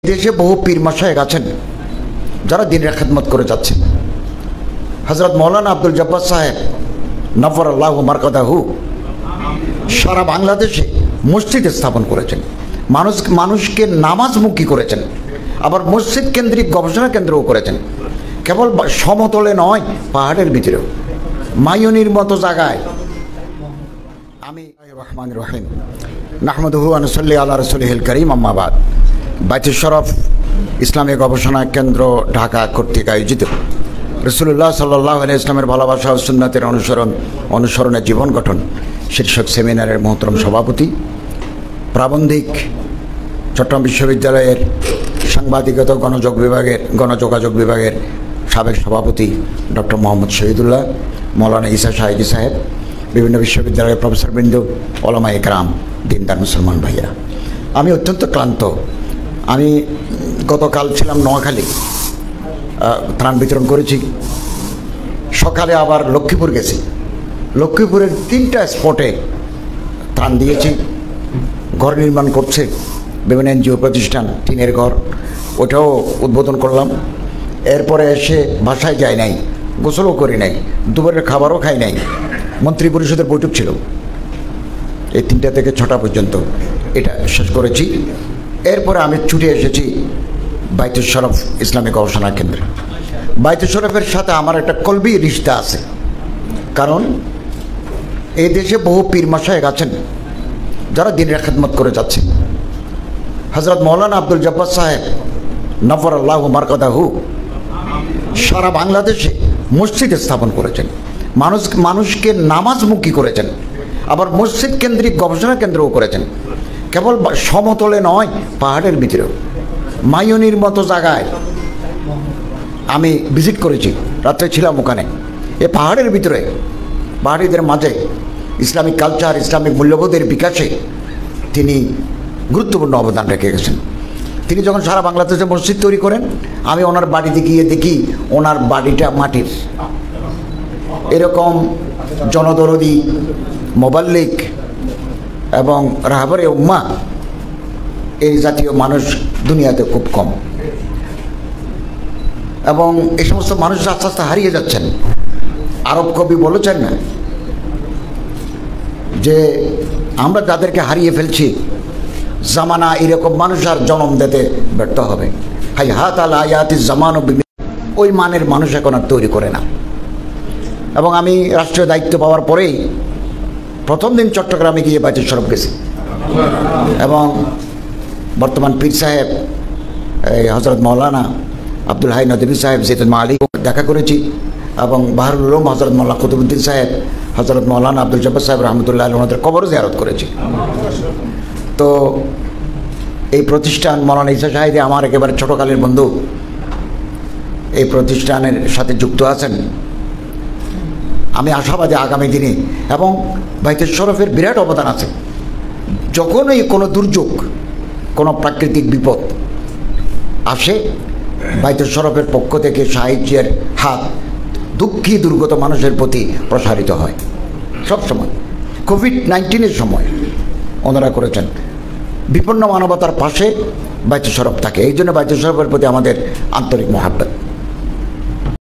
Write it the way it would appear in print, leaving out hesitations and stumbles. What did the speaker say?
দেশে বহু পীর মাশায়েখ আছেন যারা দ্বীনের খেদমত করে যাচ্ছেন। হযরত মৌলানা আব্দুল জব্বার সাহেব নফরাল্লাহু মারকাদাহু সারা বাংলাদেশে মসজিদ স্থাপন করেছেন, মানুষকে নামাজমুখী করেছেন, আবার মসজিদ কেন্দ্রিক গবেষণা কেন্দ্রও করেছেন। কেবল সমতলে নয়, পাহাড়ের ভিতরেও মায়ুনির মতো জায়গায়। আমি রহমান রহিম নাহমাদুহু ওয়া নুসাল্লি আলা রাসূলিহিল কারীম, আম্মা বাদ। বাইতুশ শরফ ইসলামী গবেষণা কেন্দ্র ঢাকা কর্তৃক আয়োজিত রাসূলুল্লাহ সাল্লাল্লাহু আলাইহি ওয়াসাল্লামের ভালোবাসা ও সুন্নাতের অনুসরণে জীবন গঠন শীর্ষক সেমিনারের মহতরম সভাপতি, প্রাবন্ধিক চট্টগ্রাম বিশ্ববিদ্যালয়ের সাংবাদিকতা গণযোগাযোগ বিভাগের সাবেক সভাপতি ডক্টর মোহাম্মদ শহীদুল্লাহ, মৌলানা ঈসা শাহিদি সাহেব, বিভিন্ন বিশ্ববিদ্যালয়ের প্রফেসরবৃন্দ, ওলামায়ে কেরাম, দিনদার মুসলমান ভাইয়েরা, আমি অত্যন্ত ক্লান্ত। আমি গতকাল ছিলাম নোয়াখালী, ত্রাণ বিতরণ করেছি। সকালে আবার লক্ষ্মীপুর গেছি, লক্ষ্মীপুরের 3টা স্পটে ত্রাণ দিয়েছি। ঘর নির্মাণ করছে বিভিন্ন এনজিও প্রতিষ্ঠান, টিনের ঘর, ওটাও উদ্বোধন করলাম। এরপরে এসে বাসায় যাই নাই, গোসলও করি নাই, দুপুরের খাবারও খাই নাই। মন্ত্রী পরিষদের বৈঠক ছিল, এই 3টা থেকে 6টা পর্যন্ত এটা শেষ করেছি। এরপরে আমি ছুটে এসেছি বাইতুশ শরফ ইসলামী গবেষণা কেন্দ্রে। বাইতুশ শরফের সাথে আমার একটা কলবি রিশতা আছে, কারণ এই দেশে বহু পীর মাশায়েখ আছেন যারা দ্বীনের খেদমত করে যাচ্ছেন। হযরত মৌলানা আব্দুল জব্বার সাহেব নফরাল্লাহু মারকাদাহু সারা বাংলাদেশে মসজিদ স্থাপন করেছেন, মানুষকে নামাজমুখী করেছেন, আবার মসজিদ কেন্দ্রিক গবেষণা কেন্দ্রও করেছেন। কেবল সমতলে নয়, পাহাড়ের ভিতরেও মায়ুনির মতো জায়গায় আমি ভিজিট করেছি, রাত্রে ছিলাম ওখানে। এ পাহাড়ের ভিতরে পাহাড়িদের মাঝে ইসলামিক কালচার, ইসলামিক মূল্যবোধের বিকাশে তিনি গুরুত্বপূর্ণ অবদান রেখে গেছেন। তিনি যখন সারা বাংলাদেশে মসজিদ তৈরি করেন, আমি ওনার বাড়িতে গিয়ে দেখি ওনার বাড়িটা মাটির। এরকম জনদরদি, মোবাল্লিক এবং রাহবরে উম্মাহ এই জাতীয় মানুষ দুনিয়াতে খুব কম, এবং এই সমস্ত মানুষ আস্তে আস্তে হারিয়ে যাচ্ছেন। আরব কবি বলেছেন না যে আমরা যাদেরকে হারিয়ে ফেলছি, জামানা এরকম মানুষ আর জন্ম দিতে ব্যর্থ হবে। হাই হাত আল আয়াতি জামান, ওই মানের মানুষ এখন আর তৈরি করে না। এবং আমি রাষ্ট্রীয় দায়িত্ব পাওয়ার পরেই প্রথম দিন চট্টগ্রামে গিয়ে বাইতুশ শরফ গেছি, এবং বর্তমান পীর সাহেব হযরত মৌলানা আব্দুল হাই নদভী সাহেব, জেতুল মালিক দেখা করেছি, এবং বাহরুল উলুম হযরত মৌলানা কুতুবউদ্দিন সাহেব, হযরত মৌলানা আব্দুল জব্বার সাহেব রহমতুল্লাহ আলাইহি ওনাদের কবরও জিয়ারত করেছি। তো এই প্রতিষ্ঠান মৌলানা ঈসা শাহিদি আমার একেবারে ছোটোকালের বন্ধু, এই প্রতিষ্ঠানের সাথে যুক্ত আছেন। আমি আশাবাদী আগামী দিনে, এবং বাইতুশ শরফের বিরাট অবদান আছে। যখনই কোনো দুর্যোগ, কোনো প্রাকৃতিক বিপদ আসে, বাইতুশ শরফের পক্ষ থেকে সাহায্যের হাত দুঃখী দুর্গত মানুষের প্রতি প্রসারিত হয়। সবসময় কোভিড-19-এর সময় ওনারা করেছেন। বিপন্ন মানবতার পাশে বাইতুশ শরফ থাকে, এই জন্য বাইতুশ শরফের প্রতি আমাদের আন্তরিক মহাব্বত।